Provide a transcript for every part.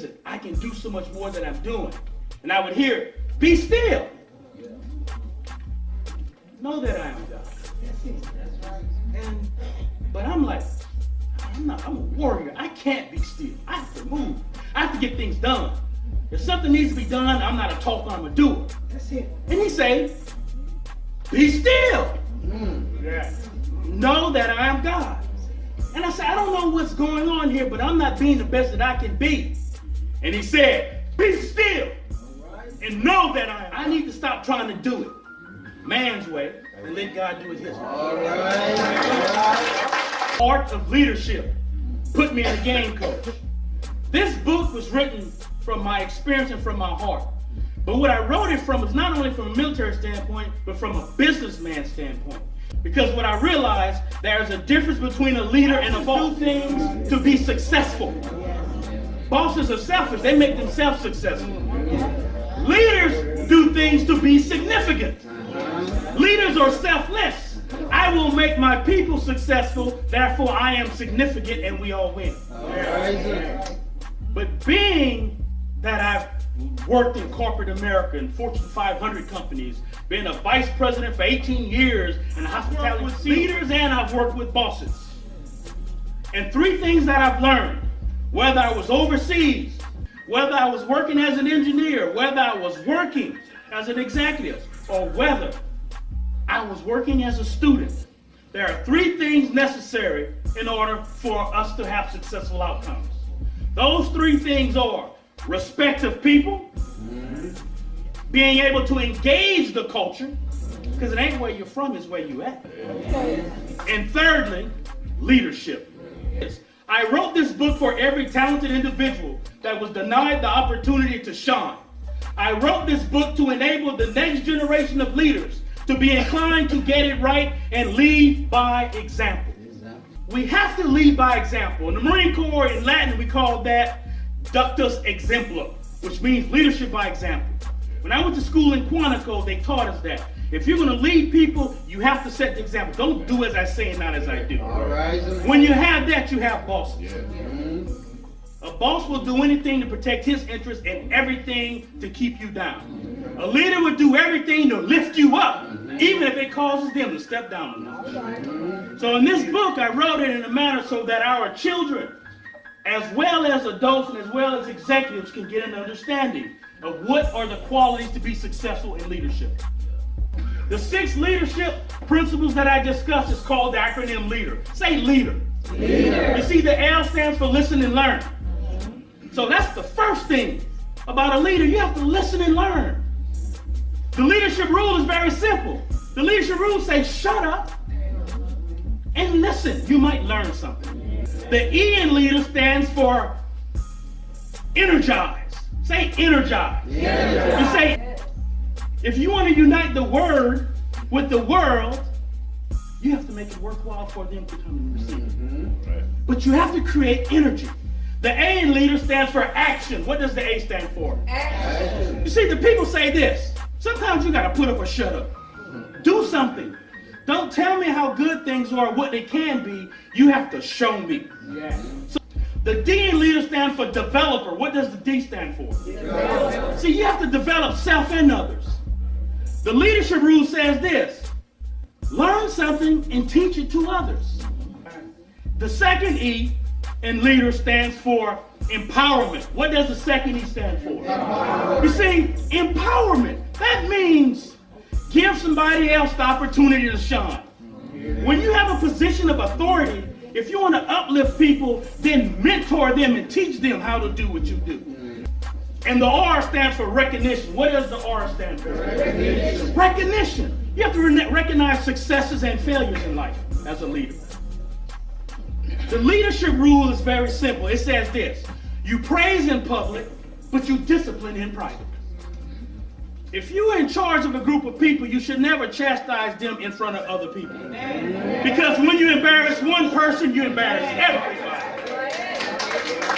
listen, I can do so much more than I'm doing. And I would hear, be still. Know that I am God. That's right. But I'm like, I'm a warrior. I can't be still. I have to move. I have to get things done. If something needs to be done, I'm not a talker, I'm a doer. That's it. And he say, be still. Yeah. Know that I am God. And I said, I don't know what's going on here, but I'm not being the best that I can be. And he said, be still. And know that I need to stop trying to do it man's way and let God do it his way. All right. Art of Leadership put me in the game, coach. This book was written from my experience and from my heart. But what I wrote it from was not only from a military standpoint, but from a businessman standpoint. Because what I realized, there's a difference between a leader and a boss. Do things to be successful. Bosses are selfish. They make themselves successful. Leaders do things to be significant. Leaders are selfless. I will make my people successful, therefore I am significant and we all win. But being that I've worked in corporate America and Fortune 500 companies, been a vice president for 18 years in hospitality with leaders, and I've worked with bosses. And three things that I've learned, whether I was overseas, whether I was working as an engineer, whether I was working as an executive, or whether I was working as a student, there are three things necessary in order for us to have successful outcomes. Those three things are respect of people, being able to engage the culture, because it ain't where you're from, it's where you at. And thirdly, leadership. I wrote this book for every talented individual that was denied the opportunity to shine. I wrote this book to enable the next generation of leaders to be inclined to get it right and lead by example. We have to lead by example. In the Marine Corps, in Latin, we call that ductus exemplar, which means leadership by example. When I went to school in Quantico, they taught us that. If you're going to lead people, you have to set the example. Don't do as I say and not as I do. All right. When you have that, you have bosses. Yeah. A boss will do anything to protect his interests and everything to keep you down. A leader would do everything to lift you up, even if it causes them to step down a notch. So in this book, I wrote it in a manner so that our children, as well as adults and as well as executives, can get an understanding of what are the qualities to be successful in leadership. The 6 leadership principles that I discussed is called the acronym LEADER. Say leader. Leader. You see, the L stands for listen and learn. So that's the first thing about a leader. You have to listen and learn. The leadership rule is very simple. The leadership rule says shut up and listen. You might learn something. The E in leader stands for energize. Say energize. Yeah. You say, if you want to unite the word with the world, you have to make it worthwhile for them to come and receive. Right. But you have to create energy. The A in leader stands for action. What does the A stand for? Action. You see, the people say this. Sometimes you got to put up or shut up. Do something. Don't tell me how good things are, what they can be. You have to show me. Yeah. So the D in leader stands for developer. What does the D stand for? Yeah. See, you have to develop self and others. The leadership rule says this: learn something and teach it to others. The second E in leader stands for empowerment. What does the second E stand for? You see, empowerment, that means give somebody else the opportunity to shine. When you have a position of authority, if you want to uplift people, then mentor them and teach them how to do what you do. And the R stands for recognition. What does the R stand for? Recognition. Recognition. You have to recognize successes and failures in life as a leader. The leadership rule is very simple. It says this: you praise in public, but you discipline in private. If you're in charge of a group of people, you should never chastise them in front of other people. Because when you embarrass one person, you embarrass everybody.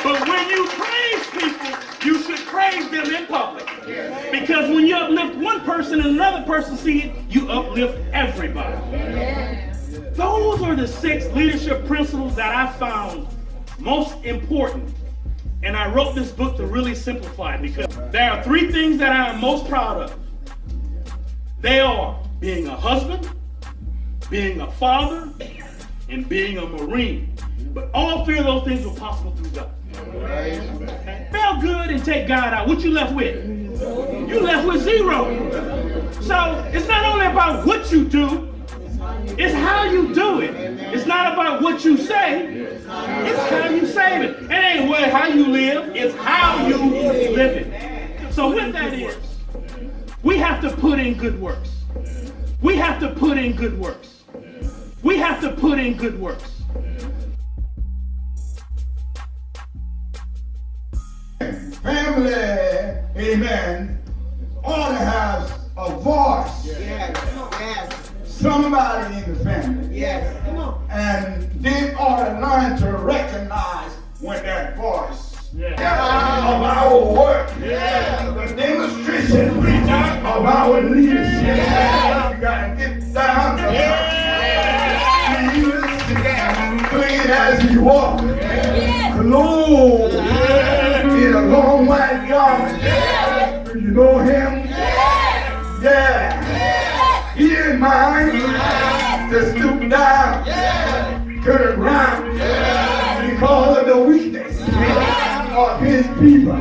But when you praise people, you should praise them in public. Because when you uplift one person and another person sees it, you uplift everybody. Those are the 6 leadership principles that I found most important And I wrote this book to really simplify it because there are 3 things that I am most proud of. They are being a husband, being a father, and being a Marine. But all 3 of those things were possible through God. Felt good and take God out. What you left with? You left with 0. So it's not only about what you do, it's how you do it. It's not about what you say, it's how you say it. It ain't what how you live, it's how you live it. So what that is, we have to put in good works. We have to put in good works. We have to put in good works. Family, amen, ought to have a voice. Yes. Somebody in the family. Yes. Come on. And they ought to learn to recognize when that voice of our work, the demonstration of our leadership. You got to get down to clean as he walks. Clothed in a long white garment. Do you know him? Yeah. He didn't mind to stoop down to the ground because of the weakness of his people.